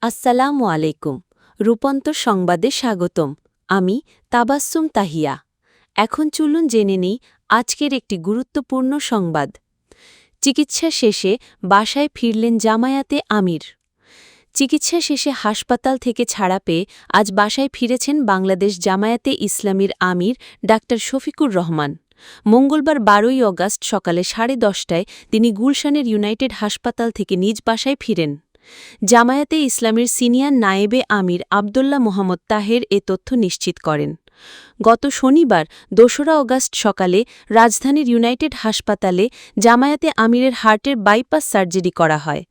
আসসালামু আলাইকুম। রূপান্তর সংবাদে স্বাগতম। আমি তাবাস্সুম তাহিয়া। এখন চলুন জেনে নিই আজকের একটি গুরুত্বপূর্ণ সংবাদ। চিকিৎসা শেষে বাসায় ফিরলেন জামায়াতে আমির। চিকিৎসা শেষে হাসপাতাল থেকে ছাড়া পেয়ে আজ বাসায় ফিরেছেন বাংলাদেশ জামায়াতে ইসলামীর আমির ডাঃ শফিকুর রহমান। মঙ্গলবার ১২ই অগাস্ট সকালে 10:30টায় তিনি গুলশানের ইউনাইটেড হাসপাতাল থেকে নিজ বাসায় ফিরেন। জামায়াতে ইসলামীর সিনিয়র নায়েবে আমির আবদুল্লাহ মোহাম্মদ তাহের এ তথ্য নিশ্চিত করেন। গত শনিবার ২রা অগাস্ট সকালে রাজধানীর ইউনাইটেড হাসপাতালে জামায়াতে আমিরের হার্টের বাইপাস সার্জারি করা হয়।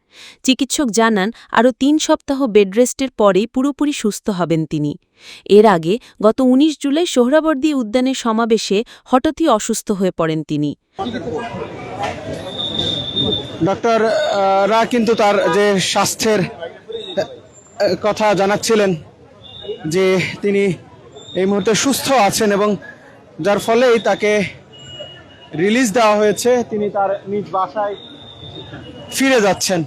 চিকিৎসক জানান আরও ৩ সপ্তাহ বেডরেস্টের পরেই পুরোপুরি সুস্থ হবেন তিনি। এর আগে গত ১৯ জুলাই সোহরাবর্দী উদ্যানের সমাবেশে হঠাৎই অসুস্থ হয়ে পড়েন তিনি। ডক্টররা কিন্তু তার যে স্বাস্থ্যের কথা জানাচ্ছিলেন যে তিনি এই মুহূর্তে সুস্থ আছেন এবং যার ফলেই তাকে রিলিজ দেওয়া হয়েছে, তিনি তার নিজ বাসায় ফিরে যাচ্ছেন।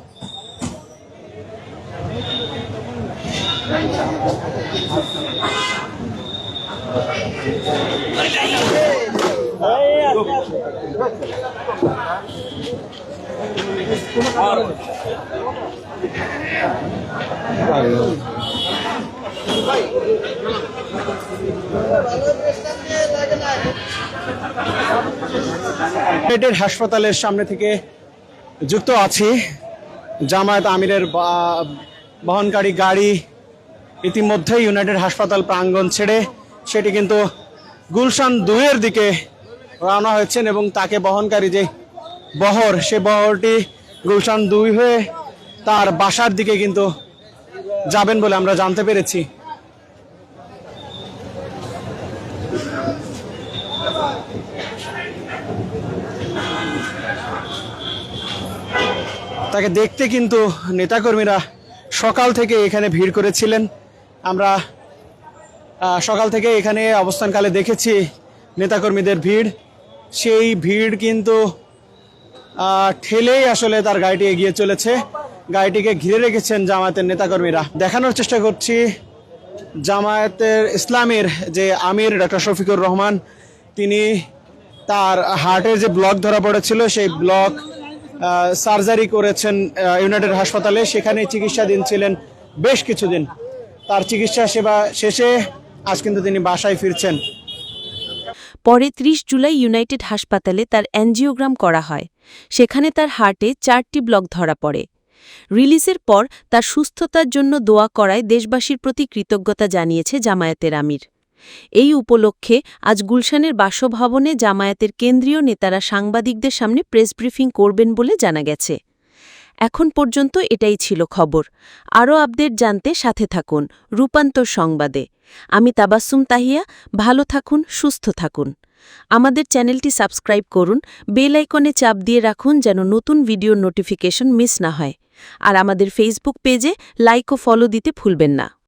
ইউনাইটেড হাসপাতালের সামনে থেকে যুক্ত আছি। জামায়াত আমিরের বহনকারী গাড়ি ইতিমধ্যে ইউনাইটেড হাসপাতাল প্রাঙ্গণ ছেড়ে সেটি কিন্তু গুলশান ২-এর দিকে রওনা হয়েছেন এবং তাকে বহনকারী যে বহর, সে বহরটি গুলশান ২ হয়ে তার বাসার দিকে কিন্তু যাবেন বলে আমরা জানতে পেরেছি। তাকে দেখতে কিন্তু নেতাকর্মীরা সকাল থেকে এখানে ভিড় করেছিলেন। আমরা সকাল থেকে এখানে অবস্থানকালে দেখেছি নেতাকর্মীদের ভিড়। সেই ভিড় কিন্তু ঠেলেই আসলে তার গাড়িটি এগিয়ে চলেছে। গাড়িটিকে ঘিরে রেখেছেন জামায়াতের নেতাকর্মীরা। দেখানোর চেষ্টা করছি জামায়াতের ইসলামের যে আমির ডক্টর শফিকুর রহমান, তিনি তার হার্টের যে ব্লক ধরা পড়েছিল সেই ব্লক সার্জারি করেছেন ইউনাইটেড হাসপাতালে। সেখানে চিকিৎসাধীন ছিলেন বেশ কিছুদিন। তার চিকিৎসা সেবা শেষে আজ কিন্তু তিনি বাসায় ফিরছেন। পরে ৩০ জুলাই ইউনাইটেড হাসপাতালে তার অ্যাঞ্জিওগ্রাম করা হয়। সেখানে তার হার্টে 4টি ব্লক ধরা পড়ে। রিলিজের পর তার সুস্থতার জন্য দোয়া করায় দেশবাসীর প্রতি কৃতজ্ঞতা জানিয়েছে জামায়াতের আমির। এই উপলক্ষে আজ গুলশানের বাসভবনে জামায়াতের কেন্দ্রীয় নেতারা সাংবাদিকদের সামনে প্রেস ব্রিফিং করবেন বলে জানা গেছে। এখন পর্যন্ত এটাই ছিল খবর। আরও আপডেট জানতে সাথে থাকুন রূপান্তর সংবাদে। আমি তাবাস্সুম তাহিয়া। ভালো থাকুন, সুস্থ থাকুন। আমাদের চ্যানেলটি সাবস্ক্রাইব করুন, বেল আইকনে চাপ দিয়ে রাখুন যেন নতুন ভিডিওর নোটিফিকেশন মিস না হয়। আর আমাদের ফেসবুক পেজে লাইক ও ফলো দিতে ভুলবেন না।